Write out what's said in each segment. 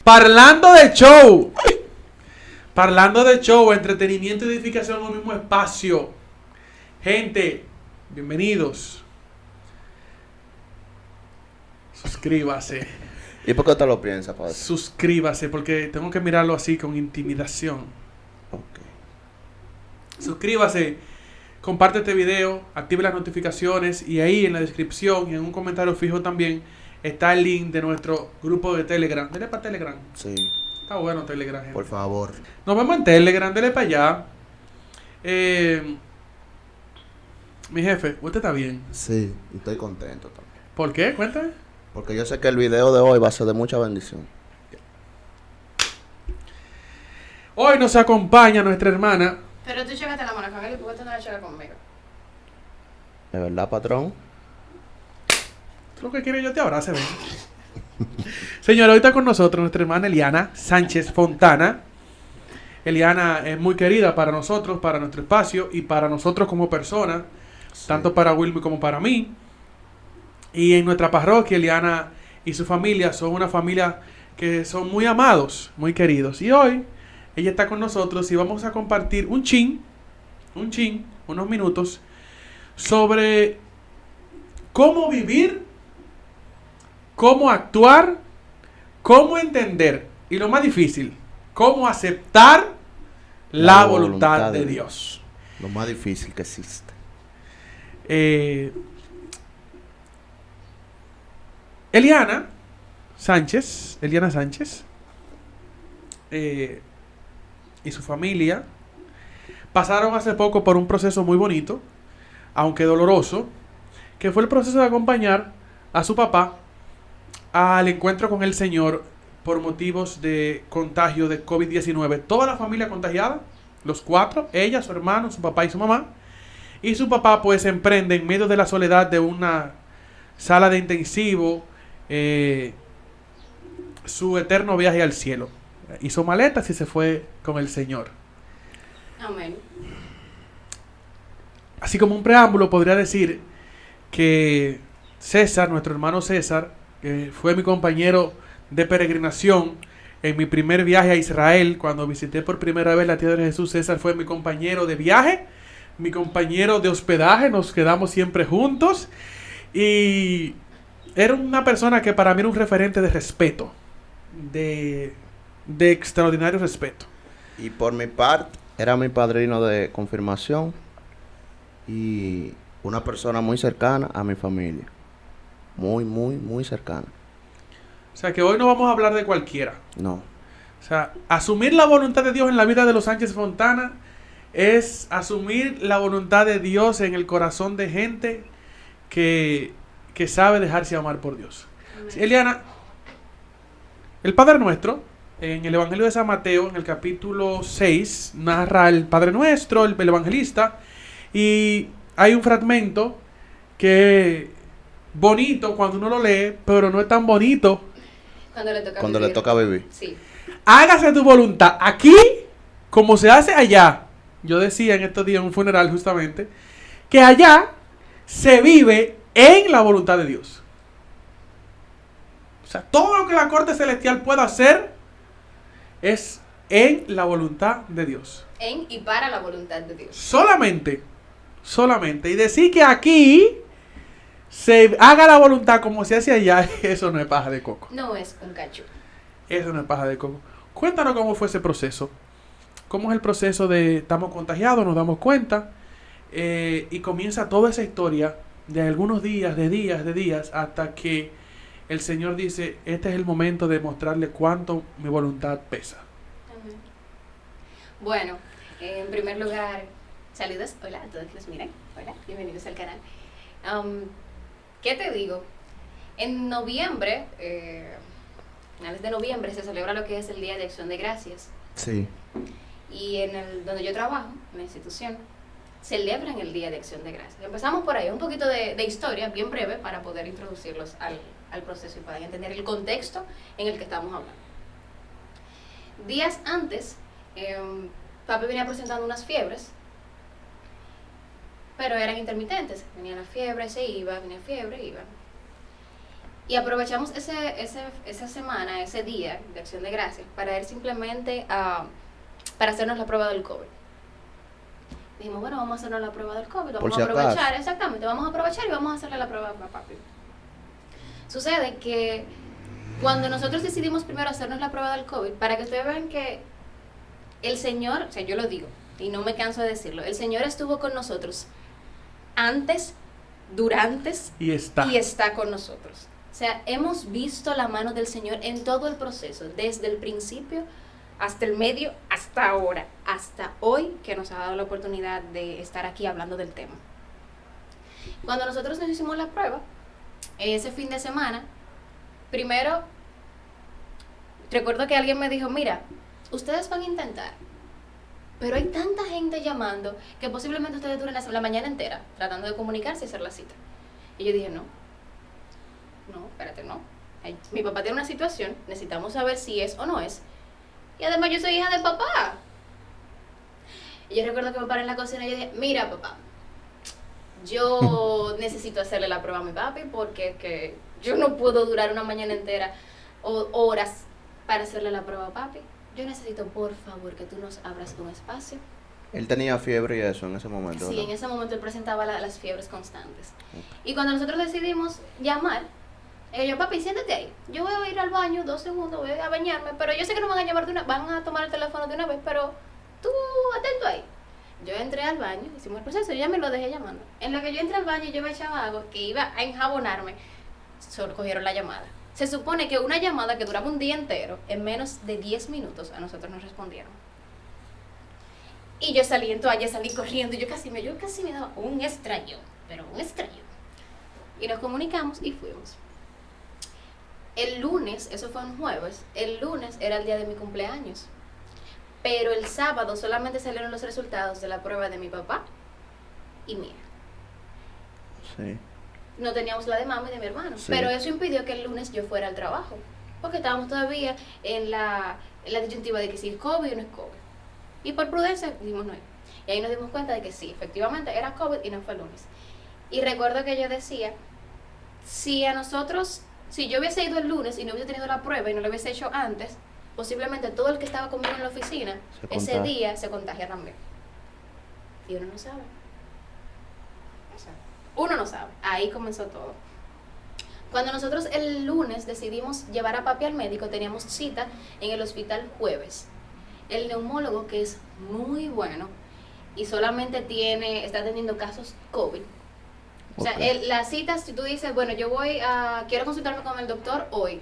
Parlando de show. Parlando de show, entretenimiento y edificación en un mismo espacio. Gente, bienvenidos. Suscríbase. ¿Y por qué te lo piensas, padre? Suscríbase, porque tengo que mirarlo así con intimidación. Ok. Suscríbase, comparte este video, active las notificaciones y ahí en la descripción y en un comentario fijo también está el link de nuestro grupo de Telegram. Dele para Telegram. Sí, Está bueno Telegram, gente. por favor. Nos vemos en Telegram, dele para allá. Mi jefe, ¿usted está bien? Sí, y estoy contento también. ¿Por qué? Cuéntame. Porque yo sé que el video de hoy va a ser de mucha bendición. Hoy nos acompaña nuestra hermana. Pero tú checaste la mano con él y por qué tú no la checas conmigo. ¿De verdad, patrón? Lo que quiere yo te abrace, ven. Señora, hoy está con nosotros nuestra hermana Eliana Sánchez Fontana. Eliana es muy querida para nosotros, para nuestro espacio y para nosotros como personas, Sí. tanto para Wilmy como para mí. Y en nuestra parroquia, Eliana y su familia son una familia que son muy amados, muy queridos. Y hoy ella está con nosotros y vamos a compartir unos minutos sobre cómo vivir, cómo actuar, cómo entender y lo más difícil, cómo aceptar la voluntad de Dios. Lo más difícil que existe. Eliana Sánchez y su familia pasaron hace poco por un proceso muy bonito, aunque doloroso, que fue el proceso de acompañar a su papá al encuentro con el Señor por motivos de contagio de COVID-19. Toda la familia contagiada, los cuatro, ella, su hermano, su papá y su mamá. Y su papá pues emprende en medio de la soledad de una sala de intensivo su eterno viaje al cielo. Hizo maletas y se fue con el Señor. Amén. Así como un preámbulo podría decir que César, nuestro hermano César, que fue mi compañero de peregrinación en mi primer viaje a Israel, cuando visité por primera vez la tierra de Jesús, César fue mi compañero de viaje, mi compañero de hospedaje, nos quedamos siempre juntos y era una persona que para mí era un referente de respeto, de extraordinario respeto. Y por mi parte, era mi padrino de confirmación y una persona muy cercana a mi familia. Muy, muy, muy cercana. O sea que hoy no vamos a hablar de cualquiera. No. O sea, asumir la voluntad de Dios en la vida de los Sánchez Fontana es asumir la voluntad de Dios en el corazón de gente que sabe dejarse amar por Dios. Sí, Eliana, el Padre Nuestro, en el Evangelio de San Mateo, en el capítulo 6, narra el Padre Nuestro, el evangelista, y hay un fragmento que bonito cuando uno lo lee, pero no es tan bonito. Cuando le toca vivir. Sí. Hágase tu voluntad aquí como se hace allá. Yo decía en estos días en un funeral justamente que allá se vive en la voluntad de Dios. O sea, todo lo que la corte celestial pueda hacer es en la voluntad de Dios. En y para la voluntad de Dios. Solamente. Y decir que aquí se haga la voluntad como se hace allá, eso no es paja de coco. No es un cacho. Eso no es paja de coco. Cuéntanos cómo fue ese proceso. ¿Cómo es el proceso de estamos contagiados, nos damos cuenta? Y comienza toda esa historia de algunos días, de días, hasta que el Señor dice, este es el momento de mostrarle cuánto mi voluntad pesa. Amén. Bueno, en primer lugar, saludos, hola a todos que nos miran, hola, bienvenidos al canal. ¿Qué te digo? En noviembre, finales de noviembre, se celebra lo que es el Día de Acción de Gracias. Sí. Y donde yo trabajo, en la institución, celebran el Día de Acción de Gracias. Empezamos por ahí, un poquito de historia, bien breve, para poder introducirlos al proceso y puedan entender el contexto en el que estamos hablando. Días antes, papi venía presentando unas fiebres, pero eran intermitentes. Venía la fiebre, se iba, venía fiebre, iba. Y aprovechamos esa semana, ese día de Acción de Gracias, para ir simplemente para hacernos la prueba del COVID. Dijimos, bueno, vamos a hacernos la prueba del COVID, Por vamos si a aprovechar, acaso. exactamente, vamos a aprovechar y vamos a hacerle la prueba a papi. Sucede que cuando nosotros decidimos primero hacernos la prueba del COVID, para que ustedes vean que el Señor, o sea, yo lo digo, y no me canso de decirlo, el Señor estuvo con nosotros antes, durante Y está. y está con nosotros. O sea, hemos visto la mano del Señor en todo el proceso, desde el principio hasta el medio, hasta ahora, hasta hoy que nos ha dado la oportunidad de estar aquí hablando del tema. Cuando nosotros nos hicimos la prueba, ese fin de semana, primero, recuerdo que alguien me dijo, mira, ustedes van a intentar, pero hay tanta gente llamando que posiblemente ustedes duren la mañana entera tratando de comunicarse y hacer la cita. Y yo dije, no, espérate, no. Mi papá tiene una situación, necesitamos saber si es o no es. Y además yo soy hija del papá. Y yo recuerdo que me paré en la cocina y yo dije, mira papá, yo necesito hacerle la prueba a mi papi porque que yo no puedo durar una mañana entera o horas para hacerle la prueba a papi. Yo necesito, por favor, que tú nos abras un espacio. Él tenía fiebre y eso en ese momento, Sí, ¿no? en ese momento él presentaba las fiebres constantes. Y cuando nosotros decidimos llamar, yo, papi, siéntate ahí. Yo voy a ir al baño 2 segundos, voy a bañarme, pero yo sé que no van a llamar van a tomar el teléfono de una vez, pero tú atento ahí. Yo entré al baño, hicimos el proceso, yo ya me lo dejé llamando. En lo que yo entré al baño y yo me echaba agua, que iba a enjabonarme, solo cogieron la llamada. Se supone que una llamada que duraba un día entero, en menos de 10 minutos, a nosotros nos respondieron. Y yo salí en toalla, salí corriendo, y yo casi me daba un extraño, pero un extraño. Y nos comunicamos y fuimos. El lunes, eso fue un jueves, el lunes era el día de mi cumpleaños. Pero el sábado solamente salieron los resultados de la prueba de mi papá y mía. Sí. No teníamos la de mamá y de mi hermano. Sí. Pero eso impidió que el lunes yo fuera al trabajo. Porque estábamos todavía en la disyuntiva de que si es COVID o no es COVID. Y por prudencia dijimos no. Y ahí nos dimos cuenta de que sí, efectivamente era COVID y no fue el lunes. Y recuerdo que yo decía, si yo hubiese ido el lunes y no hubiese tenido la prueba y no lo hubiese hecho antes, posiblemente todo el que estaba conmigo en la oficina ese día se contagia también. Y uno no sabe. Uno no sabe. Ahí comenzó todo. Cuando nosotros el lunes decidimos llevar a papi al médico, teníamos cita en el hospital jueves. El neumólogo, que es muy bueno y solamente está teniendo casos COVID. O sea, la cita, si tú dices, bueno, quiero consultarme con el doctor hoy.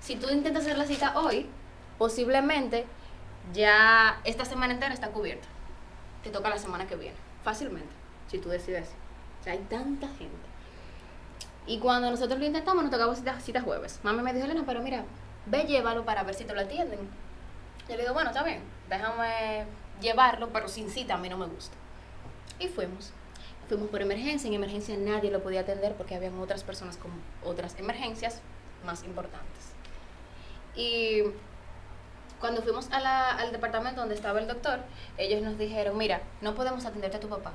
Si tú intentas hacer la cita hoy, posiblemente ya esta semana entera está cubierta. Te toca la semana que viene, fácilmente, si tú decides. O sea, hay tanta gente. Y cuando nosotros lo intentamos, nos tocaba cita jueves. Mami me dijo, Elena, pero mira, ve, llévalo para ver si te lo atienden. Yo le digo, bueno, está bien, déjame llevarlo, pero sin cita a mí no me gusta. Y fuimos. Fuimos por emergencia. En emergencia nadie lo podía atender porque habían otras personas con otras emergencias más importantes. Y cuando fuimos al departamento donde estaba el doctor, ellos nos dijeron, mira, no podemos atenderte a tu papá.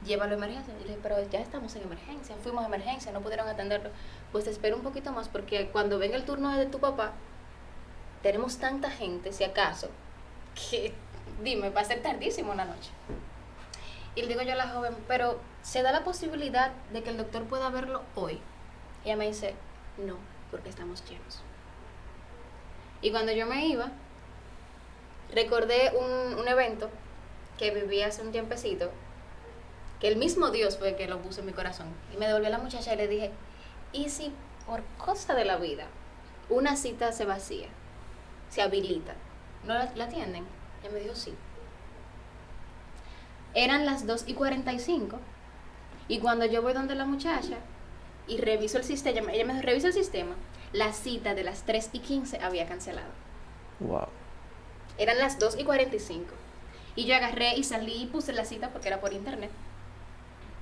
Llévalo a emergencia. Y le dije, pero ya estamos en emergencia. Fuimos a emergencia, no pudieron atenderlo. Pues espera un poquito más porque cuando venga el turno de tu papá, tenemos tanta gente, si acaso, que dime, va a ser tardísimo en la noche. Y le digo yo a la joven, pero ¿se da la posibilidad de que el doctor pueda verlo hoy? Y ella me dice, no, porque estamos llenos. Y cuando yo me iba, recordé un evento que viví hace un tiempecito, que el mismo Dios fue el que lo puso en mi corazón. Y me devolvió a la muchacha y le dije, ¿y si por cosa de la vida una cita se vacía, se habilita, no la atienden? Ella me dijo, sí. Eran las 2:45 y cuando yo voy donde la muchacha y reviso el sistema, ella me dijo, revisa el sistema, la cita de las 3:15 había cancelado. Wow. Eran las 2:45 y yo agarré y salí y puse la cita porque era por internet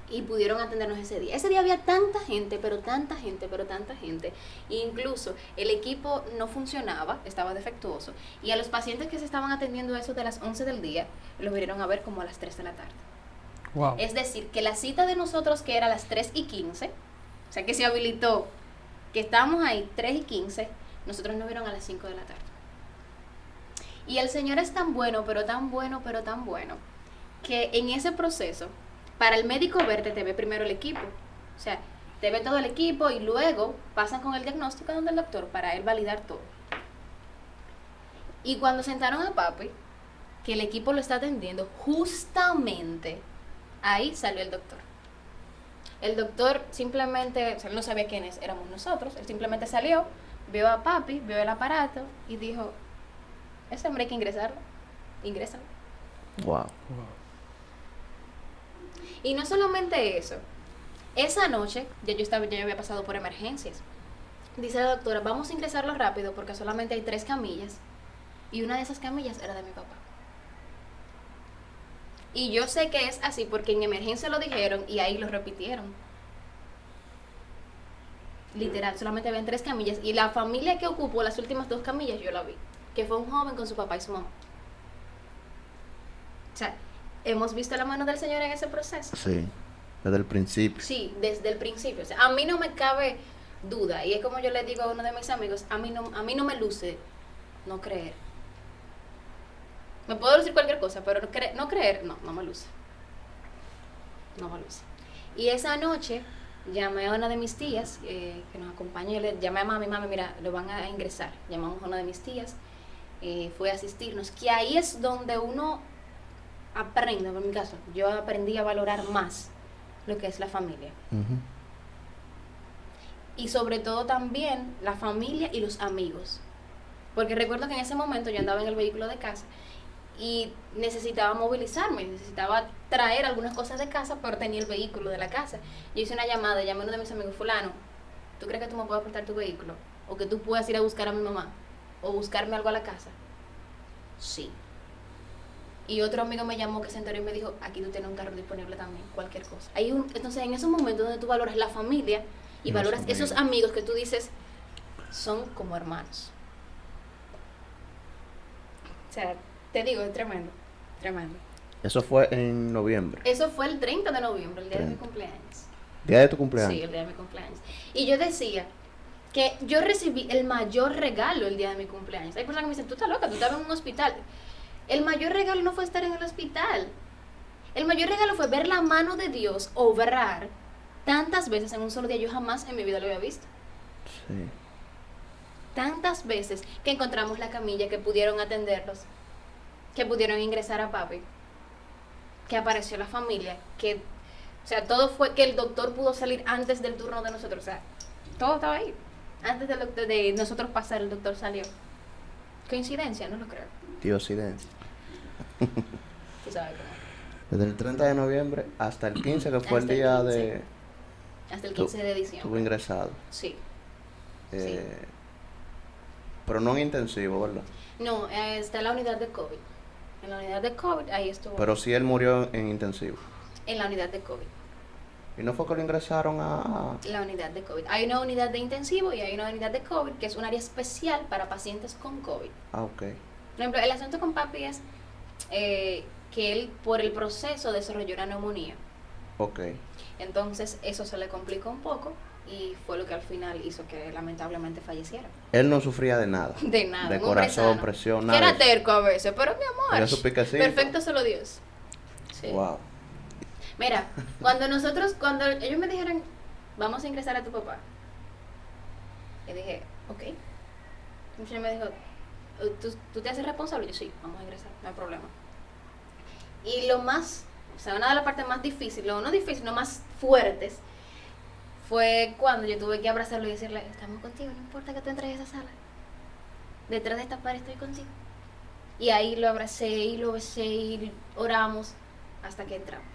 y pudieron atendernos ese día. Ese día había tanta gente, pero tanta gente, pero tanta gente. E incluso el equipo no funcionaba, estaba defectuoso. Y a los pacientes que se estaban atendiendo a eso de las 11 del día, los vinieron a ver como a las 3 de la tarde. Wow. Es decir, que la cita de nosotros, que era a las 3:15, O sea, que se habilitó, que estábamos ahí 3:15, nosotros nos vieron a las 5 de la tarde. Y el Señor es tan bueno, pero tan bueno, pero tan bueno, que en ese proceso, para el médico verte, te ve primero el equipo. O sea, te ve todo el equipo y luego pasan con el diagnóstico donde el doctor para él validar todo. Y cuando sentaron a papi, que el equipo lo está atendiendo, justamente ahí salió el doctor. El doctor simplemente, o sea, él no sabía quiénes éramos nosotros, él simplemente salió, vio a papi, vio el aparato y dijo, ese hombre hay que ingresarlo, ingrésalo. Wow. Wow. Y no solamente eso, esa noche ya yo había pasado por emergencias. Dice la doctora, vamos a ingresarlo rápido porque solamente hay 3 camillas y una de esas camillas era de mi papá. Y yo sé que es así porque en emergencia lo dijeron y ahí lo repitieron. Literal, solamente habían 3 camillas y la familia que ocupó las últimas 2 camillas yo la vi, que fue un joven con su papá y su mamá. O sea, hemos visto la mano del Señor en ese proceso. Sí, desde el principio. Sí, desde el principio. O sea, a mí no me cabe duda. Y es como yo le digo a uno de mis amigos, a mí no me luce no creer. Me puedo decir cualquier cosa, pero no creer, no me luce. No me luce. Y esa noche llamé a una de mis tías que nos acompañó. Le llamé a mami, mira, lo van a ingresar. Llamamos a una de mis tías, fue a asistirnos. Que ahí es donde uno aprende, en mi caso, yo aprendí a valorar más lo que es la familia. Ujú. Y sobre todo también la familia y los amigos. Porque recuerdo que en ese momento yo andaba en el vehículo de casa y necesitaba movilizarme, necesitaba traer algunas cosas de casa, pero tenía el vehículo de la casa. Yo hice una llamada, llamé a uno de mis amigos, fulano, ¿tú crees que tú me puedes prestar tu vehículo? ¿O que tú puedas ir a buscar a mi mamá? ¿O buscarme algo a la casa? Sí. Y otro amigo me llamó que se enteró y me dijo, aquí tú tienes un carro disponible también, cualquier cosa. Entonces, en esos momentos donde tú valoras la familia y Los valoras amigos. esos amigos que tú dices, son como hermanos. O sea, te digo, es tremendo, tremendo. Eso fue en noviembre. Eso fue el 30 de noviembre, el día de mi 30. cumpleaños. Día de tu cumpleaños. Sí, el día de mi cumpleaños. Y yo decía que yo recibí el mayor regalo el día de mi cumpleaños. Hay personas que me dicen, tú estás loca, tú estabas en un hospital. El mayor regalo no fue estar en el hospital. El mayor regalo fue ver la mano de Dios obrar tantas veces en un solo día. Yo jamás en mi vida lo había visto. Sí. Tantas veces que encontramos la camilla, que pudieron atenderlos, que pudieron ingresar a papi, que apareció la familia, que, o sea, todo fue que el doctor pudo salir antes del turno de nosotros. O sea, todo estaba ahí. Antes de nosotros pasar, el doctor salió. ¿Coincidencia? No lo creo. Diosidencia. Tú sabes cómo. Desde el 30 de noviembre hasta el 15, que fue el Hasta el día 15. de... Hasta el Tú- 15 de diciembre. Estuvo ingresado. Sí. Pero no en intensivo, ¿verdad? No, está en la unidad de COVID. En la unidad de COVID, ahí estuvo. Pero sí él murió en intensivo. En la unidad de COVID. ¿Y no fue que lo ingresaron a...? La unidad de COVID. Hay una unidad de intensivo y hay una unidad de COVID, que es un área especial para pacientes con COVID. Ah, ok. Por ejemplo, el asunto con papi es que él, por el proceso, desarrolló una neumonía. Ok. Entonces, eso se le complicó un poco y fue lo que al final hizo que lamentablemente falleciera. Él no sufría de nada. De nada. De un hombre corazón, sano. presión, Que nada. era de eso. terco a veces, pero mi amor. Era su piquecito. Perfecto solo Dios. Sí. Wow. Mira, cuando ellos me dijeron, vamos a ingresar a tu papá, y dije, ok. Entonces ella me dijo, ¿tú te haces responsable? Y yo, sí, vamos a ingresar, no hay problema. Y lo más, o sea, una de las partes más difíciles, o no difíciles, no más fuertes, fue cuando yo tuve que abrazarlo y decirle, estamos contigo, no importa que tú entres a esa sala. Detrás de esta pared estoy contigo. Y ahí lo abracé y lo besé y oramos hasta que entramos.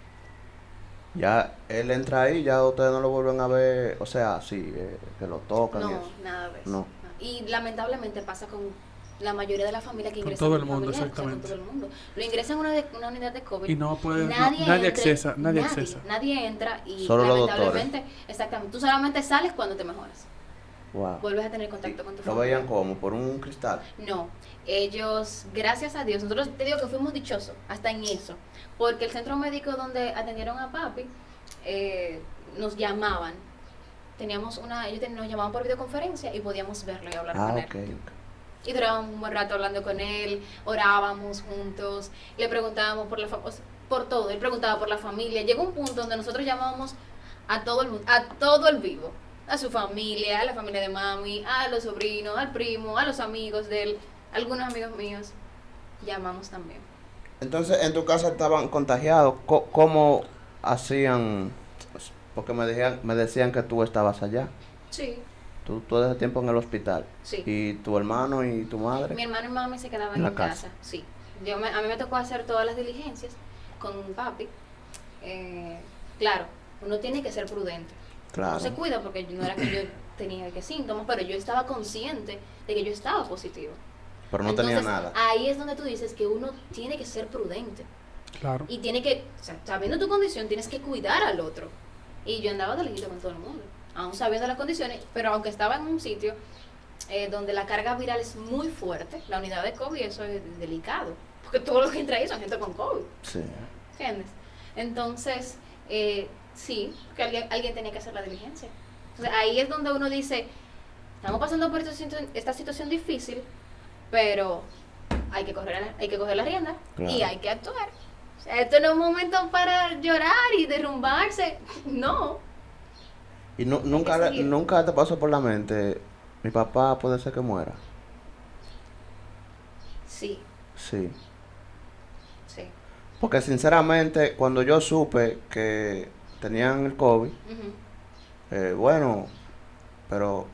Ya él entra ahí, ya ustedes no lo vuelven a ver. O sea, sí, que lo tocan y No, eso. nada de eso. No. Y lamentablemente pasa con la mayoría de la familia que Con ingresa todo con el mundo, familiares, exactamente. o sea, con todo el mundo. Lo ingresan en una unidad de COVID. Y no puede, nadie nadie entra, accesa, nadie accesa. Nadie entra y Solo los lamentablemente, exactamente, tú solamente sales cuando te mejoras. Wow. Vuelves a tener contacto con tu ¿Lo familia. veían como? ¿Por un cristal? No, ellos, gracias a Dios, nosotros te digo que fuimos dichosos hasta en eso, porque el centro médico donde atendieron a papi nos llamaban nos llamaban por videoconferencia y podíamos verlo y hablar Ah, con él. ok, ok. Y durábamos un buen rato hablando con él, orábamos juntos, le preguntábamos por todo, él preguntaba por la familia. Llegó un punto donde nosotros llamábamos a todo el mundo, a todo el vivo, a su familia, a la familia de mami, a los sobrinos, al primo, a los amigos de él, algunos amigos míos, llamamos también. Entonces, en tu casa estaban contagiados. ¿Cómo hacían? Porque me decían que tú estabas allá. Sí, Tú todo ese tiempo en el hospital. sí. ¿Y tu hermano y tu madre? Mi hermano y mami se quedaban En la en casa, casa. sí. A mí me tocó hacer todas las diligencias con papi. Claro, uno tiene que ser prudente. Claro. No se cuida porque no era que yo tenía que síntomas, pero yo estaba consciente de que yo estaba positivo. Pero no Entonces, tenía nada. ahí es donde tú dices que uno tiene que ser prudente. Claro. Y tiene que, o sea, sabiendo tu condición, tienes que cuidar al otro. Y yo andaba de lejito con todo el mundo, aún sabiendo las condiciones, pero aunque estaba en un sitio donde la carga viral es muy fuerte, la unidad de COVID, eso es delicado. Porque todos los que entran ahí son gente con COVID. Sí. ¿Entiendes? Entonces, sí, que alguien tenía que hacer la diligencia. Entonces, ahí es donde uno dice, estamos pasando por esta situación difícil, pero hay que coger la rienda Claro. y hay que actuar. O sea, esto no es un momento para llorar y derrumbarse. No. ¿Y nunca, Hay que seguir. nunca te pasó por la mente, mi papá puede ser que muera? Sí, Sí. sí. Porque sinceramente, cuando yo supe que tenían el COVID, Ujú. bueno, pero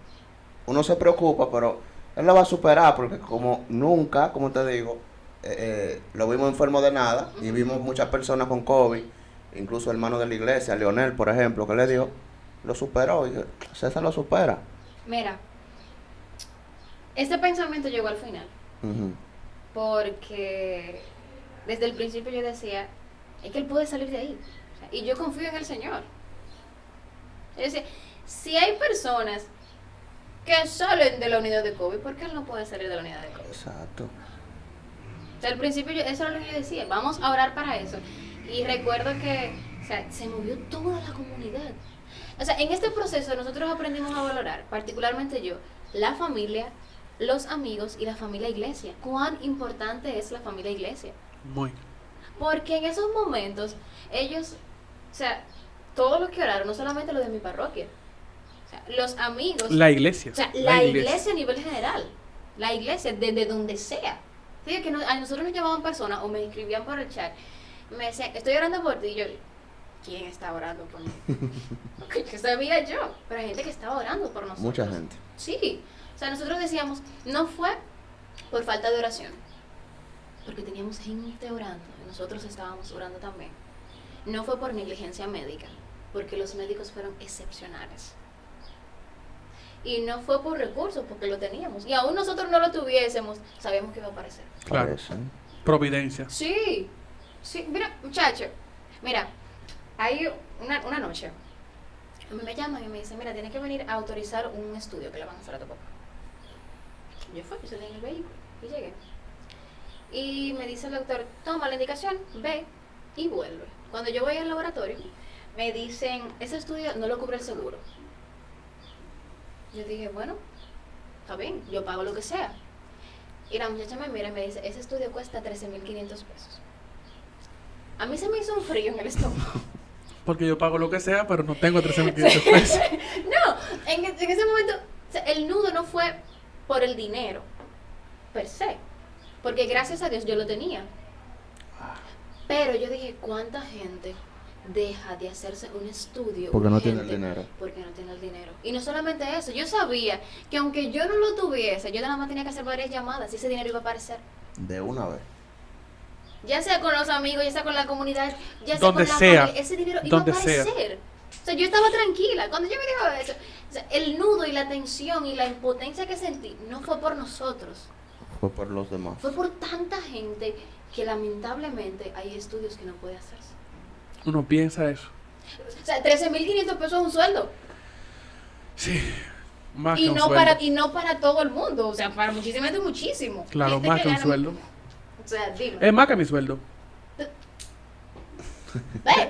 uno se preocupa, pero él lo va a superar porque como nunca, como te digo, lo vimos enfermo de nada y vimos muchas personas con COVID, incluso hermanos de la iglesia, Leonel, por ejemplo, que le dio, lo superó y César lo supera. Mira, este pensamiento llegó al final. Ujú. Porque desde el principio yo decía, es que él puede salir de ahí. O sea, y yo confío en el Señor. Yo decía, si hay personas que salen de la unidad de COVID, ¿por qué él no puede salir de la unidad de COVID? Exacto. O sea, al principio eso era lo que yo decía, vamos a orar para eso. Y recuerdo que, o sea, se movió toda la comunidad. O sea, en este proceso nosotros aprendimos a valorar, particularmente yo, la familia, los amigos y la familia iglesia. ¿Cuán importante es la familia iglesia? Muy. Porque en esos momentos ellos, o sea, todos los que oraron, no solamente los de mi parroquia, o sea, los amigos, La iglesia. o sea, la iglesia a nivel general, la iglesia desde donde sea. Fíjate que a nosotros nos llamaban personas o me escribían por el chat, me decían, estoy orando por ti, y yo, ¿quién está orando por mí? Que sabía yo, pero hay gente que estaba orando por nosotros. Mucha gente. Sí, o sea, nosotros decíamos, no fue por falta de oración, porque teníamos gente orando, y nosotros estábamos orando también. No fue por negligencia médica, porque los médicos fueron excepcionales. Y no fue por recursos, porque lo teníamos. Y aún nosotros no lo tuviésemos, sabíamos que iba a aparecer. Claro. Parece. Providencia. Sí, sí, mira, muchacho, mira, hay una noche, a mí me llaman y me dicen, mira, tienes que venir a autorizar un estudio que le van a hacer a tu papá. Yo salí en el vehículo y llegué. Y me dice el doctor, toma la indicación, ve y vuelve. Cuando yo voy al laboratorio, me dicen, ese estudio no lo cubre el seguro. Yo dije, bueno, está bien, yo pago lo que sea. Y la muchacha me mira y me dice, ese estudio cuesta 13.500 pesos. A mí se me hizo un frío en el estómago. Porque yo pago lo que sea, pero no tengo 13.500 pesos. No, en ese momento, o sea, el nudo no fue por el dinero, per se. Porque gracias a Dios yo lo tenía. Pero yo dije, ¿cuánta gente deja de hacerse un estudio Porque no tiene el urgente dinero. porque no tiene el dinero? Y no solamente eso, yo sabía que aunque yo no lo tuviese, yo nada más tenía que hacer varias llamadas y ese dinero iba a aparecer. De una vez. Ya sea con los amigos, ya sea con la comunidad, ya sea Donde con la sea, familia, ese dinero iba a donde sea. aparecer. O sea, yo estaba tranquila. Cuando yo me dijo eso, o sea, el nudo y la tensión y la impotencia que sentí no fue por nosotros, Fue por los demás. fue por tanta gente que lamentablemente hay estudios que no puede hacerse. Uno piensa eso. O sea, 13.500 pesos es un sueldo. Sí. Más Y que un no, sueldo. y no para todo el mundo. O sea, para muchísima gente, muchísimo. Claro, Gente más que un gana- sueldo. O sea, dime. Es más que mi sueldo. ¿Ves?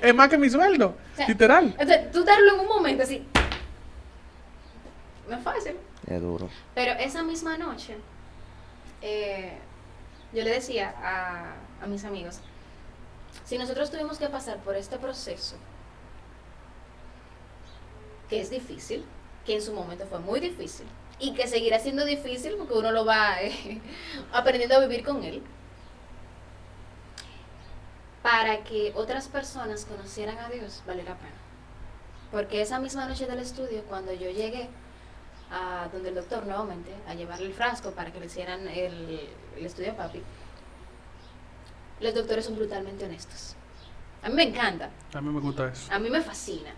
Es más que mi sueldo. O sea, Literal. O sea, tú darlo en un momento así. no es fácil. Es duro. Pero esa misma noche, yo le decía a mis amigos, si nosotros tuvimos que pasar por este proceso, que es difícil, que en su momento fue muy difícil, y que seguirá siendo difícil porque uno lo va aprendiendo a vivir con él, para que otras personas conocieran a Dios, vale la pena. Porque esa misma noche del estudio, cuando yo llegué a donde el doctor nuevamente, a llevarle el frasco para que le hicieran el estudio a papi, los doctores son brutalmente honestos. A mí me encanta, A mí me gusta eso. a mí me fascina.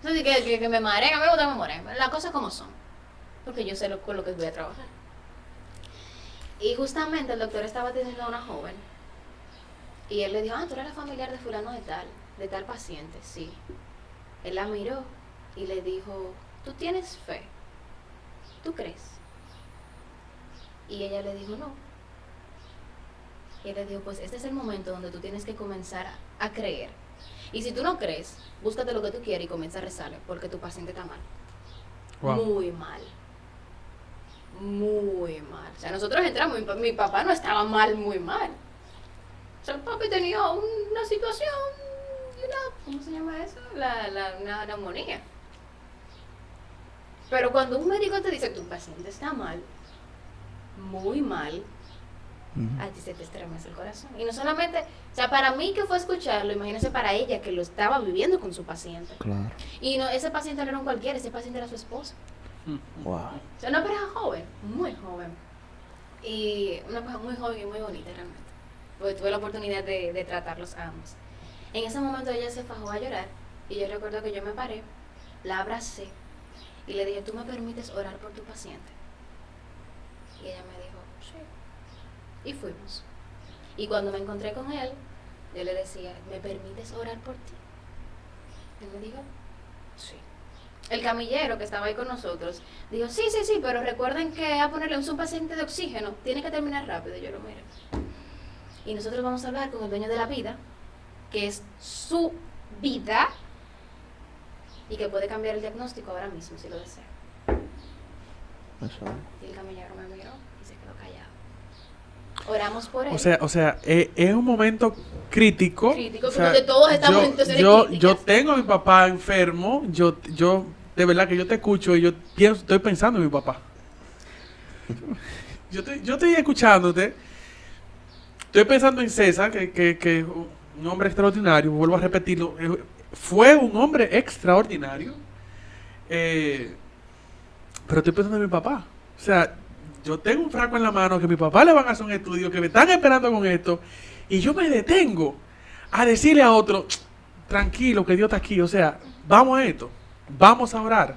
No es que me mareen, a mí me gusta que me mareen, las cosas como son, porque yo sé con lo que voy a trabajar. Y justamente el doctor estaba atendiendo a una joven, y él le dijo, tú eres la familiar de fulano de tal paciente, sí. Él la miró y le dijo, ¿tú tienes fe? ¿Tú crees? Y ella le dijo, no. Y él le dijo, pues este es el momento donde tú tienes que comenzar a creer. Y si tú no crees, búscate lo que tú quieres y comienza a rezarle, porque tu paciente está mal. Wow. Muy mal. Muy mal. O sea, nosotros entramos, mi papá no estaba mal, muy mal. O sea, el papi tenía una situación, ¿cómo se llama eso? Una neumonía. Pero cuando un médico te dice que tu paciente está mal, muy mal, a ti se te estremece el corazón. Y no solamente, o sea, para mí que fue escucharlo, imagínese para ella que lo estaba viviendo con su paciente. Claro. Y no, ese paciente no era un cualquiera, ese paciente era su esposa. Wow. O sea, una pareja joven, muy joven. Y una pareja muy joven y muy bonita realmente. Porque tuve la oportunidad de tratarlos a ambos. En ese momento ella se fajó a llorar. Y yo recuerdo que yo me paré, la abracé y le dije, ¿tú me permites orar por tu paciente? Y ella me dijo, sí. Y fuimos. Y cuando me encontré con él, yo le decía, ¿me permites orar por ti? Y me dijo, sí. El camillero que estaba ahí con nosotros dijo, sí, pero recuerden que a ponerle un paciente de oxígeno tiene que terminar rápido. Y yo lo miré. Y nosotros vamos a hablar con el dueño de la vida, que es su vida, y que puede cambiar el diagnóstico ahora mismo si lo desea. Eso. Y el camillero me miró y se quedó callado. Oramos por él. O sea, es un momento crítico. Crítico, O sea, donde todos estamos en situaciones yo críticas. tengo a mi papá enfermo. Yo de verdad que yo te escucho y yo estoy pensando en mi papá. Yo estoy escuchándote. Estoy pensando en César, que es un hombre extraordinario. Vuelvo a repetirlo. Fue un hombre extraordinario. Pero estoy pensando en mi papá. O sea, yo tengo un frasco en la mano que mi papá le van a hacer un estudio, que me están esperando con esto, y yo me detengo a decirle a otro, tranquilo, que Dios está aquí. O sea, vamos a esto, vamos a orar.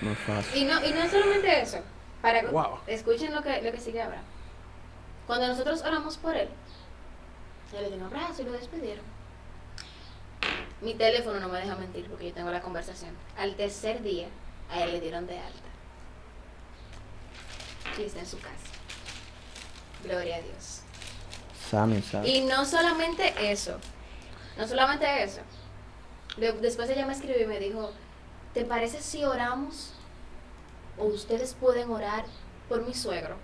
No es fácil. Y no solamente eso. Para que Wow. escuchen lo que sigue ahora. Cuando nosotros oramos por él, yo le di un abrazo y lo despidieron. Mi teléfono no me deja mentir porque yo tengo la conversación. Al tercer día, a él le dieron de alta. Y está en su casa. Gloria a Dios. Sammy. Y no solamente eso. Después ella me escribió y me dijo, ¿te parece si oramos? O ustedes pueden orar por mi suegro.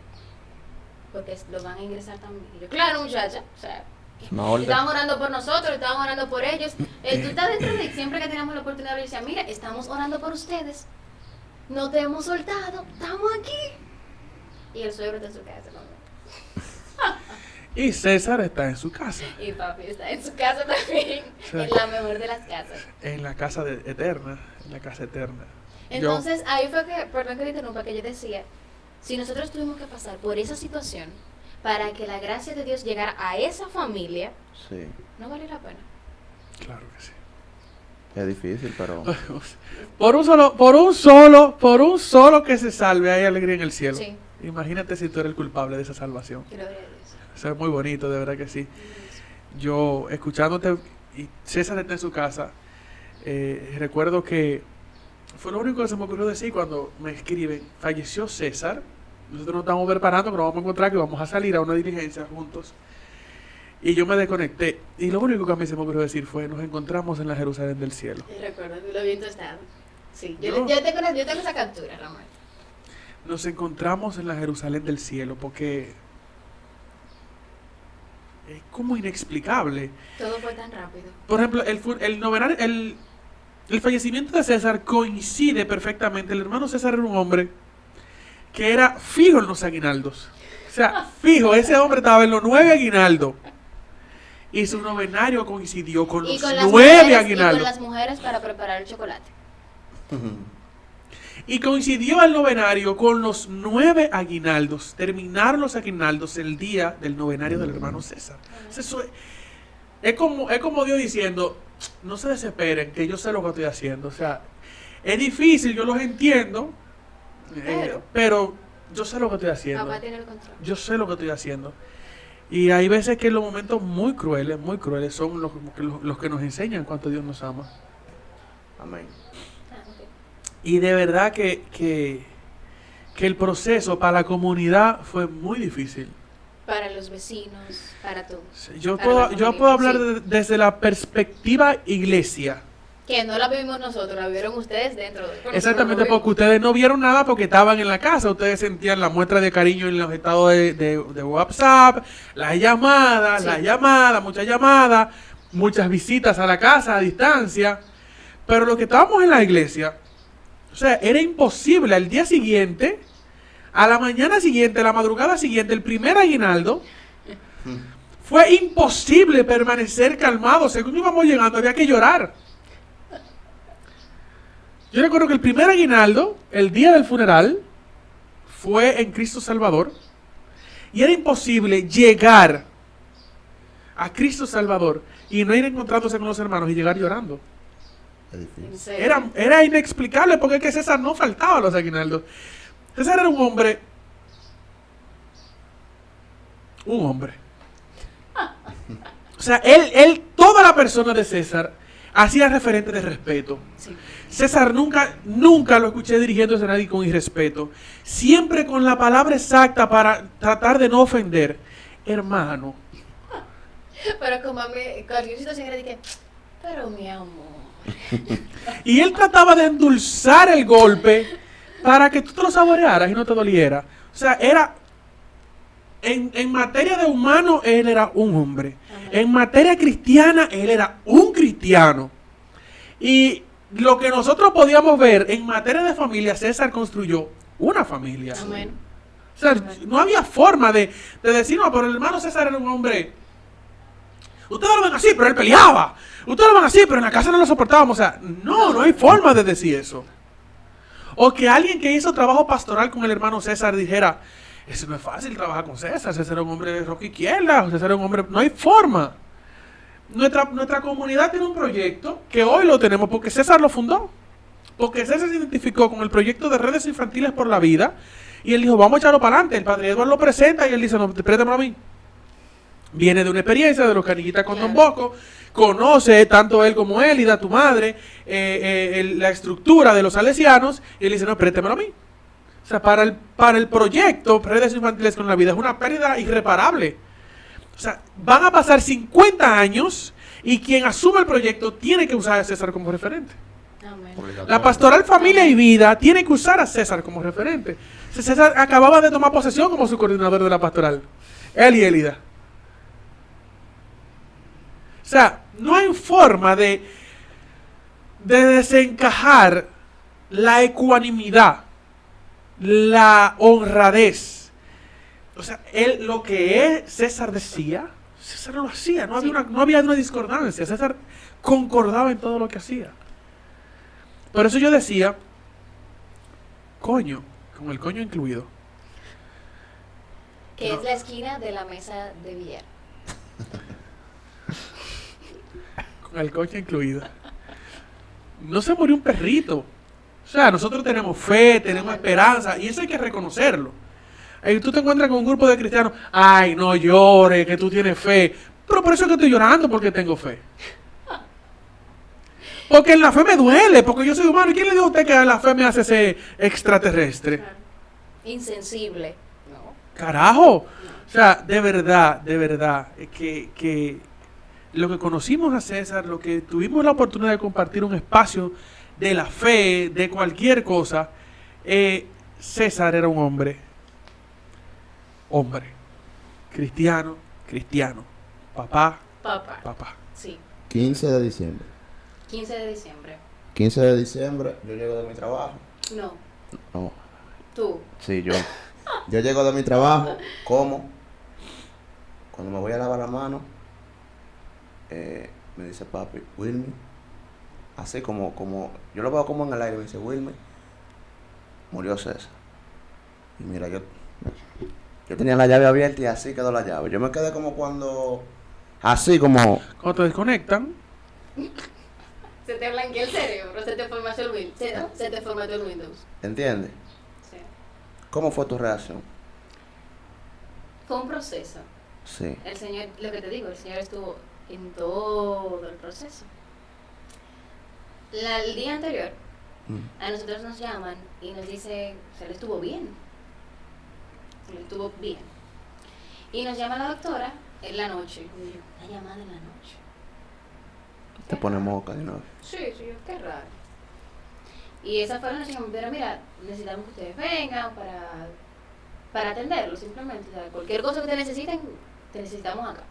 Porque lo van a ingresar también. Y yo, claro, muchacha. O sea, Es una orden. estaban orando por nosotros, estaban orando por ellos. Tú estás dentro de siempre que teníamos la oportunidad de decir, mira, estamos orando por ustedes. No te hemos soltado, estamos aquí. Y el suegro está en su casa conmigo. Y César está en su casa, Y papi está en su casa también. Sí. En la mejor de las casas. en la casa eterna, en la casa eterna. Entonces, ahí fue que, perdón que te interrumpa, que yo decía, si nosotros tuvimos que pasar por esa situación para que la gracia de Dios llegara a esa familia, Sí. no vale la pena. Claro que sí. Es difícil, pero... Por un solo que se salve, hay alegría en el cielo. Sí. Imagínate si tú eres el culpable de esa salvación. Gloria a Dios. Eso es muy bonito, de verdad que sí. Yo, escuchándote, y César está en su casa, recuerdo que fue lo único que se me ocurrió decir cuando me escriben, falleció César, nosotros nos estamos preparando, que nos vamos a encontrar, que vamos a salir a una diligencia juntos, y yo me desconecté, y lo único que a mí se me ocurrió decir fue, nos encontramos en la Jerusalén del cielo. Y recuerdo que lo bien tostado. Sí, Yo- yo tengo esa captura, Ramón. Nos encontramos en la Jerusalén del cielo porque es como inexplicable. Todo fue tan rápido. Por ejemplo, el novenario, el fallecimiento de César coincide perfectamente. El hermano César era un hombre que era fijo en los aguinaldos. O sea, fijo, ese hombre estaba en los 9 aguinaldos. Y su novenario coincidió con los 9 Y aguinaldos. con las mujeres para preparar el chocolate. Y coincidió el novenario con los 9 aguinaldos. Terminaron los aguinaldos el día del novenario del hermano César. Eso es como Dios diciendo, no se desesperen, que yo sé lo que estoy haciendo. O sea, es difícil, yo los entiendo, pero yo sé lo que estoy haciendo. Papá tiene el control. Yo sé lo que estoy haciendo. Y hay veces que los momentos muy crueles son los que nos enseñan cuánto Dios nos ama. Amén. Ah, ok. Y de verdad que el proceso para la comunidad fue muy difícil. Para los vecinos, para todos. Yo Para la puedo familia, hablar sí. desde la perspectiva iglesia. Que no la vivimos nosotros, la vivieron ustedes dentro de Exactamente, nosotros porque ustedes no vieron nada porque estaban en la casa. Ustedes sentían la muestra de cariño en los estados de WhatsApp, muchas llamadas, muchas visitas a la casa a distancia. Pero los que estábamos en la iglesia, o sea, era imposible al día siguiente, a la mañana siguiente, a la madrugada siguiente, el primer aguinaldo, fue imposible permanecer calmado. Según íbamos llegando, había que llorar. Yo recuerdo que el primer aguinaldo, el día del funeral, fue en Cristo Salvador. Y era imposible llegar a Cristo Salvador y no ir encontrándose con los hermanos y llegar llorando. Es difícil. ¿En serio? Era inexplicable porque es que César no faltaba a los aguinaldos. César era un hombre. O sea, toda la persona de César hacía referente de respeto. Sí. César nunca lo escuché dirigiéndose a nadie con irrespeto. Siempre con la palabra exacta para tratar de no ofender. Hermano. Pero como a mí, cualquier situación era de que, pero mi amor. Y él trataba de endulzar el golpe para que tú te lo saborearas y no te doliera. O sea, era... En materia de humano, él era un hombre. Amén. En materia cristiana, él era un cristiano. Y lo que nosotros podíamos ver en materia de familia, César construyó una familia. Amén. O sea, no había forma de decir, no, pero el hermano César era un hombre. Ustedes lo ven así, pero él peleaba. Ustedes lo ven así, pero en la casa no lo soportábamos. O sea, no hay forma de decir eso. O que alguien que hizo trabajo pastoral con el hermano César dijera, eso no es fácil trabajar con César. César era un hombre de roca izquierda. César era un hombre... No hay forma. Nuestra comunidad tiene un proyecto que hoy lo tenemos porque César lo fundó. Porque César se identificó con el proyecto de redes infantiles por la vida. Y él dijo, vamos a echarlo para adelante. El padre Eduardo lo presenta y él dice, no, préstamelo a mí. Viene de una experiencia de los canillitas con Don Bosco. Conoce tanto él como él y da tu madre la estructura de los salesianos. Y él dice, no, préstamelo a mí. O sea, para el proyecto Redes Infantiles con la Vida es una pérdida irreparable. O sea, van a pasar 50 años y quien asume el proyecto tiene que usar a César como referente. Amén. La pastoral Familia y Vida tiene que usar a César como referente. César acababa de tomar posesión como su coordinador de la pastoral. Él y Elida. O sea, no hay forma de desencajar la ecuanimidad, la honradez. O sea, lo que César decía, César lo hacía. No había una discordancia. César concordaba en todo lo que hacía. Por eso yo decía, coño, con el coño incluido. Que es la esquina de la mesa de billar. Con el coño incluido. No se murió un perrito. O sea, nosotros tenemos fe, tenemos esperanza, y eso hay que reconocerlo. Y tú te encuentras con un grupo de cristianos, ay, no llores, que tú tienes fe. Pero por eso es que estoy llorando, porque tengo fe. Porque en la fe me duele, porque yo soy humano. ¿Y quién le dijo a usted que la fe me hace ser extraterrestre? Insensible. No. Carajo. O sea, de verdad, que lo que conocimos a César, lo que tuvimos la oportunidad de compartir un espacio de la fe, de cualquier cosa, César era un hombre, cristiano, papá, Papá. Sí. 15 de diciembre. 15 de diciembre. 15 de diciembre, yo llego de mi trabajo. No. No, Tú. sí, yo. Yo llego de mi trabajo, como. Cuando me voy a lavar la mano, me dice papi, Wilmy. Así como, yo lo veo como en el aire, me dice, Wilmy, murió César. Y mira, yo tenía la llave abierta y así quedó la llave. Yo me quedé como cuando, así como, Cuando te desconectan, Se te blanquea el cerebro, se te formató el Windows. Se te formató el Windows. ¿entiendes? Sí. ¿Cómo fue tu reacción? Fue un proceso. Sí. El Señor, lo que te digo, el Señor estuvo en todo el proceso. El día anterior, a nosotros nos llaman y nos dice, se le estuvo bien. Se le estuvo bien. Y nos llama la doctora en la noche. Y yo, una llamada en la noche. Te pone moca de nuevo. Sí, qué raro. Y esa fue la noche que me dijeron, mira, necesitamos que ustedes vengan para atenderlo, simplemente. O sea, cualquier cosa que te necesiten, te necesitamos acá.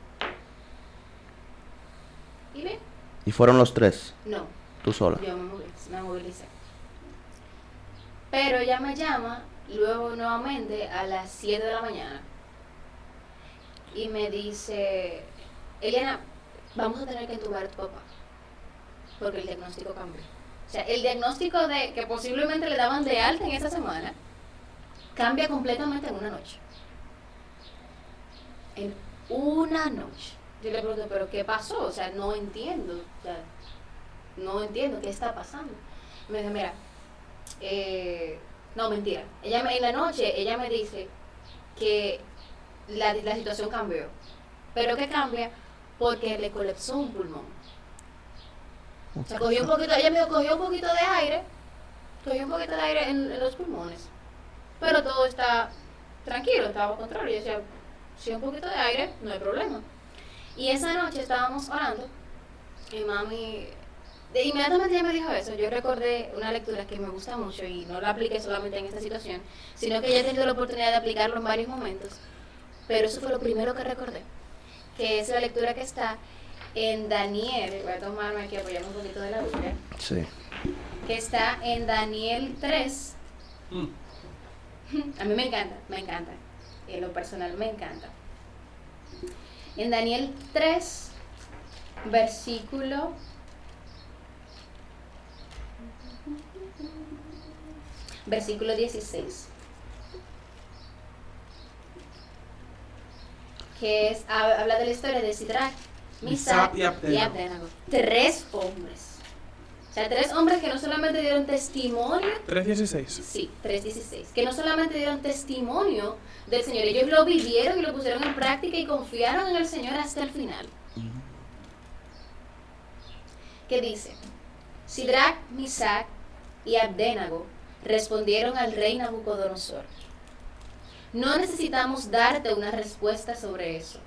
¿Y bien? ¿Y fueron los tres? No. ¿Tú sola? Yo me movilicé. Pero ella me llama luego nuevamente a las 7 de la mañana y me dice, Eliana, vamos a tener que entubar a tu papá porque el diagnóstico cambió. O sea, el diagnóstico de que posiblemente le daban de alta en esa semana cambia completamente en una noche. En una noche. Yo le pregunto, ¿pero qué pasó? O sea, no entiendo. O sea, no entiendo qué está pasando. Me dice, mira, no, mentira. En la noche ella me dice que la situación cambió. ¿Pero qué cambia? Porque le colapsó un pulmón. O sea, cogió un poquito, ella me dijo, cogió un poquito de aire en los pulmones. Pero todo está tranquilo, está bajo control. Y yo decía, si un poquito de aire, no hay problema. Y esa noche estábamos orando y mami, inmediatamente ella me dijo eso. Yo recordé una lectura que me gusta mucho y no la apliqué solamente en esta situación, sino que ya he tenido la oportunidad de aplicarlo en varios momentos. Pero eso fue lo primero que recordé, que es la lectura que está en Daniel. Voy a tomarme aquí, apoyarme un poquito de la Biblia. Sí. Que está en Daniel 3. A mí me encanta. En lo personal me encanta. En Daniel 3, versículo 16. Que es, habla de la historia de Sidrac, Misac y Abdenago. 3 hombres. O sea, 3 hombres que no solamente dieron testimonio. 3:16. Sí, 3:16. Que no solamente dieron testimonio del Señor, ellos lo vivieron y lo pusieron en práctica y confiaron en el Señor hasta el final. ¿Qué dice? Sidrac, Misac y Abdenago respondieron al rey Nabucodonosor: no necesitamos darte una respuesta sobre eso.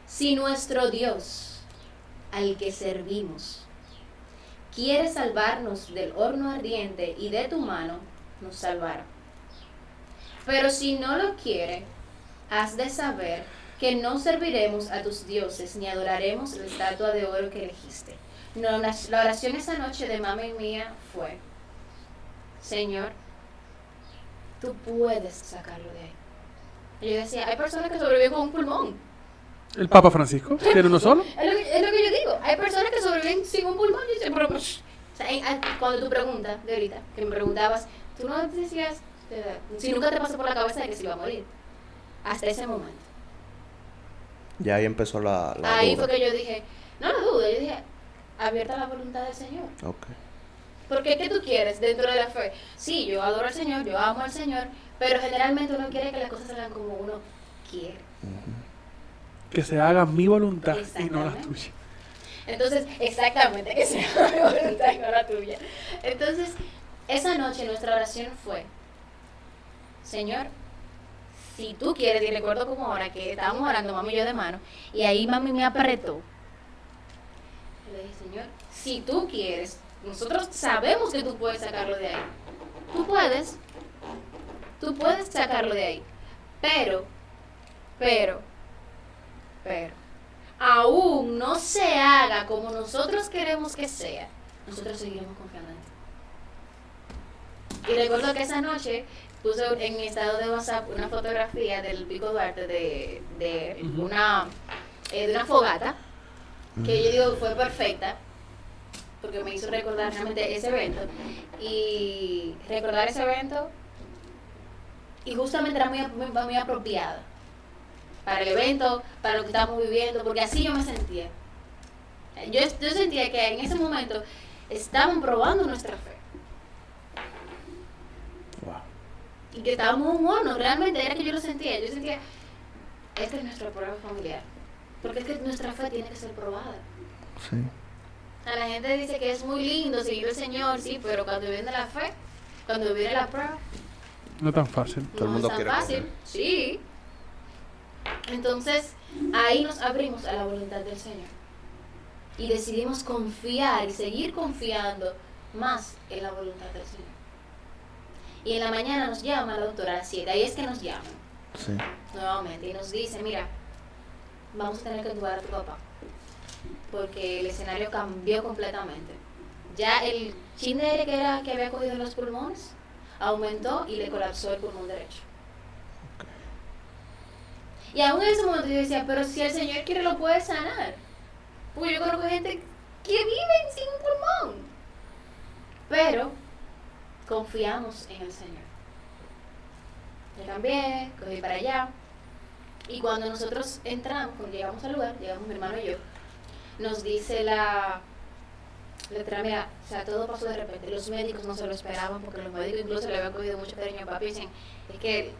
Si nuestro Dios, al que servimos, quiere salvarnos del horno ardiente y de tu mano, nos salvará. Pero si no lo quiere, has de saber que no serviremos a tus dioses ni adoraremos la estatua de oro que elegiste. No, la oración esa noche de mami mía fue: Señor, tú puedes sacarlo de ahí. Y yo decía, hay personas que sobreviven con un pulmón. ¿El Papa Francisco tiene uno solo? Es lo que yo digo. Hay personas que sobreviven sin un pulmón. Y yo, pero, o sea, cuando tú preguntas de ahorita, que me preguntabas, tú no decías, si nunca te pasó por la cabeza de que se iba a morir. Hasta ese momento. Ya ahí empezó la Ahí duda. fue que yo dije, no lo dudo, yo dije, abierta la voluntad del Señor. Ok. Porque ¿qué tú quieres dentro de la fe? Sí, yo adoro al Señor, yo amo al Señor, pero generalmente uno quiere que las cosas salgan como uno quiere. Que se haga mi voluntad y no la tuya. Entonces, exactamente, que se haga mi voluntad y no la tuya. Entonces, esa noche nuestra oración fue: Señor, si tú quieres, y recuerdo como ahora que estábamos orando mami y yo de mano, y ahí mami me apretó. Le dije, Señor, si tú quieres, nosotros sabemos que tú puedes sacarlo de ahí. Tú puedes sacarlo de ahí. Pero, aún no se haga como nosotros queremos que sea, nosotros seguiremos confiando en ti. Y recuerdo que esa noche puse en mi estado de WhatsApp una fotografía del Pico Duarte de una fogata, que yo digo fue perfecta, porque me hizo recordar realmente ese evento. Y recordar ese evento, y justamente era muy apropiada para el evento, para lo que estábamos viviendo, porque así yo me sentía. Yo sentía que en ese momento estaban probando nuestra fe. Wow. Y que estábamos en un horno, realmente era que yo lo sentía. Yo sentía, esta es nuestra prueba familiar. Porque es que nuestra fe tiene que ser probada. Sí. A la gente dice que es muy lindo seguir al Señor, sí, pero cuando viene la fe, cuando viene la prueba, No tan fácil. Todo el mundo no es quiere tan fácil. comer. Sí. Entonces, ahí nos abrimos a la voluntad del Señor. Y decidimos confiar y seguir confiando más en la voluntad del Señor. Y en la mañana nos llama la doctora a las 7. Ahí es que nos llaman Sí. nuevamente y nos dice, mira, vamos a tener que entubar a tu papá. Porque el escenario cambió completamente. Ya el chin de aire que había cogido en los pulmones aumentó y le colapsó el pulmón derecho. Y aún en ese momento yo decía, pero si el Señor quiere lo puede sanar. Porque yo conozco gente que vive sin un pulmón. Pero confiamos en el Señor. Yo cambié, cogí para allá. Y cuando nosotros entramos, cuando llegamos al lugar, llegamos mi hermano y yo, nos dice la doctora, mira, o sea, todo pasó de repente. Los médicos no se lo esperaban porque los médicos incluso le habían cogido mucho cariño a papi y dicen, es que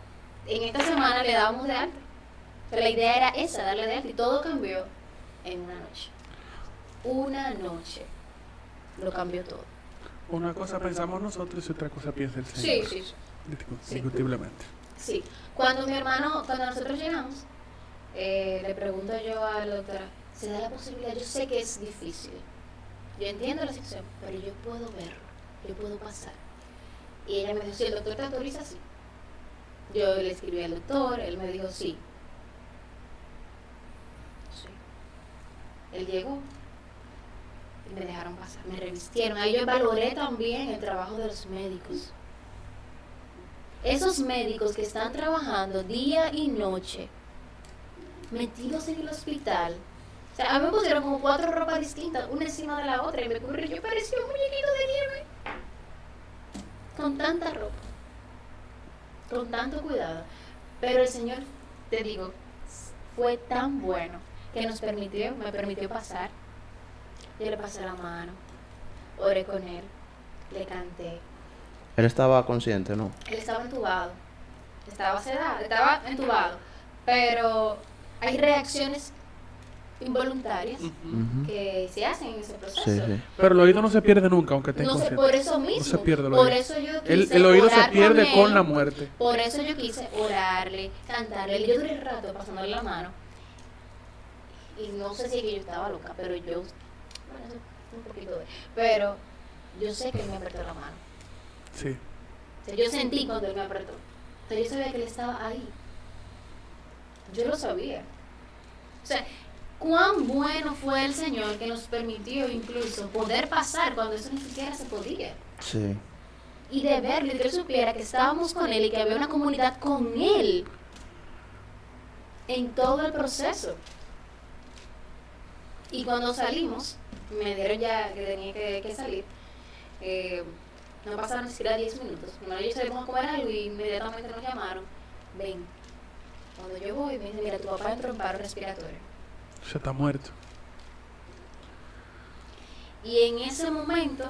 en esta semana le dábamos de alta. Pero la idea era esa, darle de alta, y todo cambió en una noche. Una noche lo cambió todo. Una cosa pensamos nosotros y otra cosa piensa el Sí, Señor. sí, Indiscutiblemente. sí. Cuando nosotros llegamos, le pregunto yo a la doctora, ¿se da la posibilidad? Yo sé que es difícil, yo entiendo la situación, pero yo puedo verlo, yo puedo pasar. Y ella me dijo, sí, el doctor te autoriza, sí. Yo le escribí al doctor, él me dijo, sí. Sí. Él llegó y me dejaron pasar, me revistieron. Ahí yo valoré también el trabajo de los médicos. Esos médicos que están trabajando día y noche, metidos en el hospital. O sea, a mí me pusieron como 4 ropas distintas, una encima de la otra, y me cubrieron. Yo parecía un muñequito de nieve. Con tanta ropa, con tanto cuidado. Pero el Señor, te digo, fue tan bueno que me permitió pasar. Yo le pasé la mano, oré con él, le canté. Él estaba consciente, ¿no? Él estaba entubado, estaba sedado, estaba entubado, pero hay reacciones involuntarias que se hacen en ese proceso. Sí, sí. Pero el oído no se pierde nunca, aunque esté No sé, inconsciente. por eso mismo. No se pierde el Por oído. eso yo quise El oído se orar pierde él, con la muerte. Por eso yo quise orarle, cantarle. Y yo duré rato pasándole la mano. Y no sé si es que yo estaba loca, pero yo, bueno, eso un poquito de, pero yo sé que él me apretó la mano. Sí. O sea, yo sentí cuando él me apretó. O sea, yo sabía que él estaba ahí. Yo lo sabía. O sea, cuán bueno fue el Señor que nos permitió incluso poder pasar cuando eso ni siquiera se podía. Sí. Y de verlo y que él supiera que estábamos con él y que había una comunidad con él en todo el proceso. Y cuando salimos, me dieron ya que tenía que salir. No pasaron ni siquiera 10 minutos. Primero yo salimos a comer algo y inmediatamente nos llamaron. Ven. Cuando yo voy, me dicen, mira, tu papá entró en paro respiratorio. Se está muerto. Y en ese momento,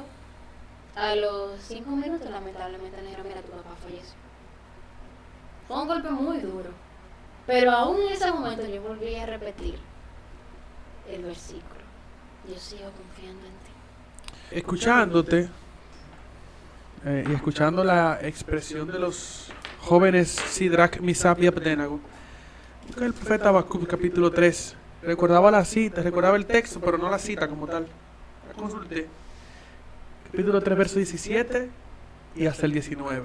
a los 5 minutos, lamentablemente, me dijeron, mira, tu papá falleció. Fue un golpe muy duro. Pero aún en ese momento yo volví a repetir el versículo. Yo sigo confiando en ti. Escuchándote y escuchando la expresión de los jóvenes Sidrak, Misap y Abdenago, el profeta Habacuc capítulo 3 recordaba la cita, recordaba el texto, pero no la cita como tal. La consulté. capítulo 3, verso 17 y hasta el 19.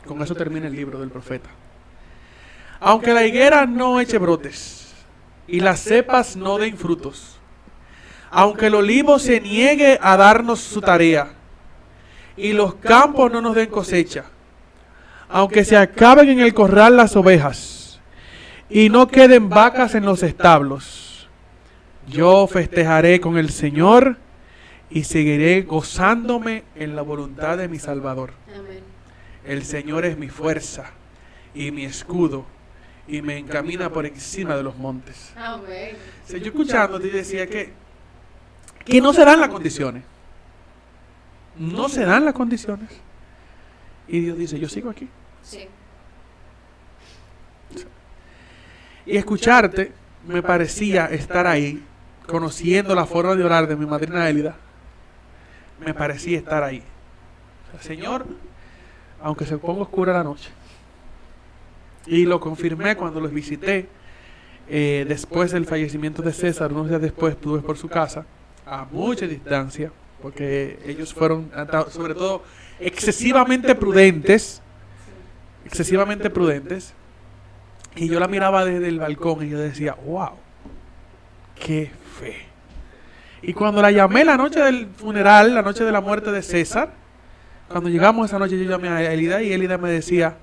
Con eso termina el libro del profeta. Aunque la higuera no eche brotes y las cepas no den frutos, aunque el olivo se niegue a darnos su tarea y los campos no nos den cosecha, aunque se acaben en el corral las ovejas y no queden vacas en los establos, yo festejaré con el Señor y seguiré gozándome en la voluntad de mi Salvador. Amén. El Señor es mi fuerza y mi escudo y me encamina por encima de los montes. Amén. O sea, yo escuchándote decía que no se dan las condiciones. No se dan las condiciones. Y Dios dice, yo sigo aquí. Sí. Y escucharte me parecía estar ahí, conociendo la forma de orar de mi madrina Élida. Me parecía estar ahí. O sea, Señor, aunque se ponga oscura la noche. Y lo confirmé cuando los visité. Después del fallecimiento de César, unos días después, estuve por su casa, a mucha distancia, porque ellos fueron, sobre todo, excesivamente prudentes. Excesivamente prudentes. Y yo la miraba desde el balcón y yo decía, wow, qué fe. Y cuando la llamé la noche del funeral, la noche de la muerte de César, cuando llegamos esa noche yo llamé a Élida y Élida me decía,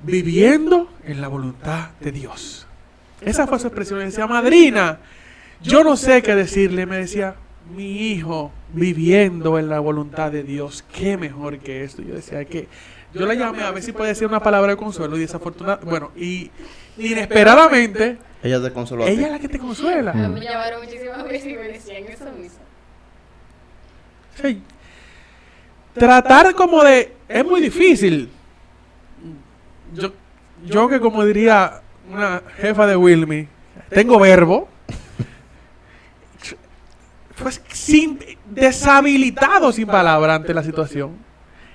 viviendo en la voluntad de Dios. Esa fue su expresión. Me decía, madrina, yo no sé qué decirle. Me decía, mi hijo viviendo en la voluntad de Dios, qué mejor que esto. Yo decía que yo la llamé a ver si podía decir una palabra de consuelo y desafortunadamente, bueno, y inesperadamente, Ella te consoló a ti. ella es la que te consuela. A mí me llamaron muchísimas veces y me decían eso mismo. Sí. Tratar como de, es muy difícil. Yo que como diría una jefa de Wilmy, tengo verbo, pues deshabilitado sin palabra ante la situación.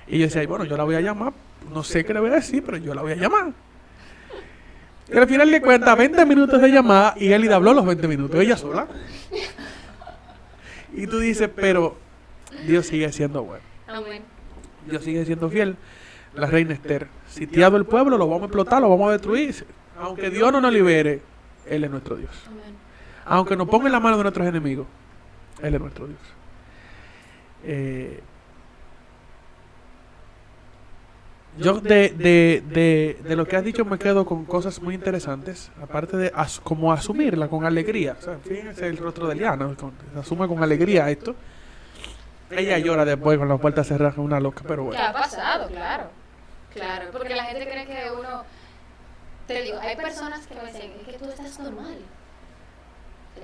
Y yo decía, bueno, yo la voy a llamar, no sé qué le voy a decir, pero yo la voy a llamar. Y al final le cuenta 20 minutos de llamada y Élida habló los 20 minutos, ella sola. Y tú dices, pero Dios sigue siendo bueno. Amén. Dios sigue siendo fiel. La reina Esther, sitiado el pueblo, lo vamos a explotar, lo vamos a destruir. Aunque Dios no nos libere, Él es nuestro Dios. Amén. Aunque nos ponga en la mano de nuestros enemigos, Él es nuestro Dios. Yo de lo que has dicho me quedo con cosas muy interesantes, aparte de como asumirla con alegría. O sea, fíjense el rostro de Liana, se asume con alegría esto. Ella llora después con las puertas cerradas, una loca, pero ¿Qué bueno. ha pasado? Claro. Claro, porque la gente cree que uno... Te digo, hay personas que me dicen, es que tú estás normal.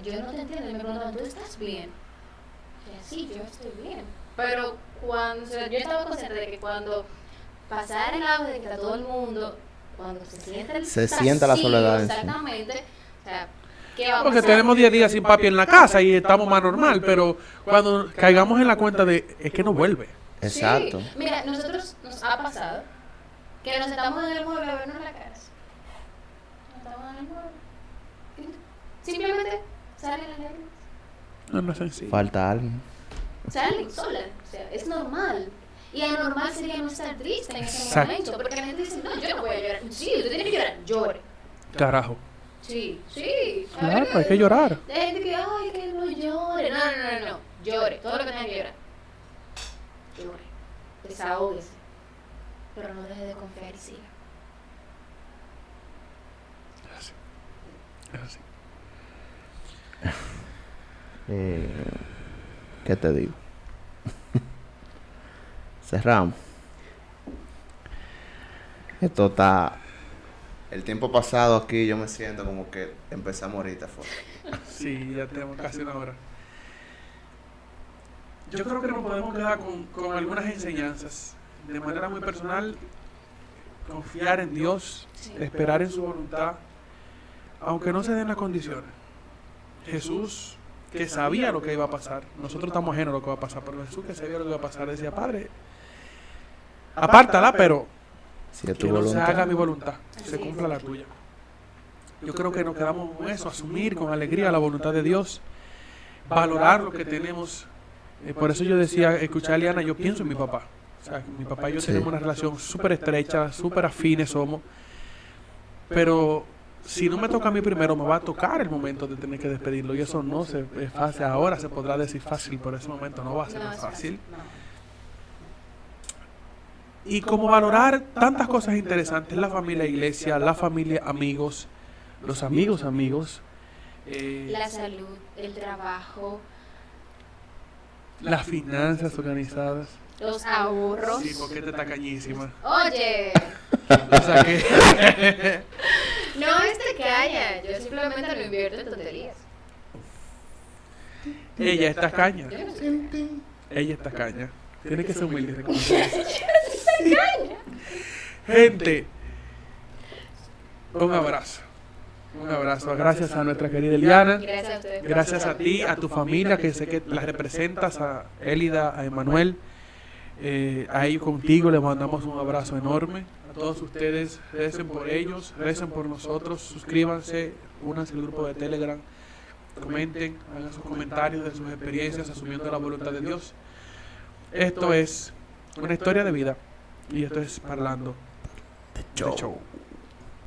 Yo no te entiendo, y me preguntan, ¿tú estás bien? Y sí, yo estoy bien. Pero cuando, o sea, yo estaba consciente de que cuando pasara el auge de que a todo el mundo, cuando se sienta la soledad en sí. exactamente, o sea, ¿qué va a Porque pasar? tenemos 10 días sin papi en la casa y estamos más normal, pero cuando caigamos en la cuenta de, es que no vuelve. Exacto. Sí. Mira, nosotros nos ha pasado que nos sentamos en el mueble a vernos la cara. Nos sentamos en el mueble. Y simplemente salen las lágrimas. No es sencillo. Falta alguien. Salen solas. O sea, es normal. Y anormal sería no estar triste en ese Exacto. momento. Porque la gente dice, no, yo no voy a llorar. Sí, usted tiene que llorar. Llore. Carajo. Sí, sí. A Claro, ver, hay que llorar. hay gente que, ay, que no llore. No. Llore. Todo lo que tenga que llorar. Llore. Desahógese. Pero no deje de confiar y siga. Es así. ¿Qué te digo? Cerramos. Esto está... El tiempo pasado aquí yo me siento como que empezamos ahorita. Sí, ya tenemos casi una hora. Yo creo que nos podemos quedar con algunas enseñanzas. De manera muy personal, confiar en Dios, Sí. esperar en su voluntad, aunque no se den las condiciones. Jesús, que sabía lo que iba a pasar, nosotros estamos ajenos a lo que va a pasar, pero Jesús que sabía lo que iba a pasar, decía, Padre, apártala, pero Si es que tu no se haga voluntad. mi voluntad, Así se es. cumpla la tuya. Yo creo que nos quedamos con eso, asumir con alegría la voluntad de Dios, valorar lo que tenemos Por eso yo decía, escuchar a Eliana, yo pienso en mi papá. O sea, mi papá y yo Sí. tenemos una relación súper estrecha, súper afines somos. Pero si no me toca a mí primero, me va a tocar el momento de tener que despedirlo. Y eso no se es fácil. Ahora se podrá decir fácil, pero ese momento no va a ser No es fácil. no. Y como valorar tantas cosas interesantes, la familia iglesia, la familia amigos, los amigos, La salud, el trabajo, las finanzas organizadas. los ahorros. Sí, porque esta está cañísima. Oye, O sea que no te calla, yo simplemente no invierto en tonterías. ella está caña. Yo no sé. Ella está caña. Tiene que ser humilde y reconocer eso. Gente, un abrazo. Un abrazo. Gracias a nuestra querida Eliana. Gracias a ustedes. Gracias a ti, a tu familia, que sé que la representas, a Élida, a Emanuel. A ellos contigo les mandamos un abrazo enorme. A todos ustedes, recen por ellos, recen por nosotros, suscríbanse, únanse al grupo de Telegram, comenten, hagan sus comentarios de sus experiencias asumiendo la voluntad de Dios. Esto es una historia de vida y esto es Parlando de Show.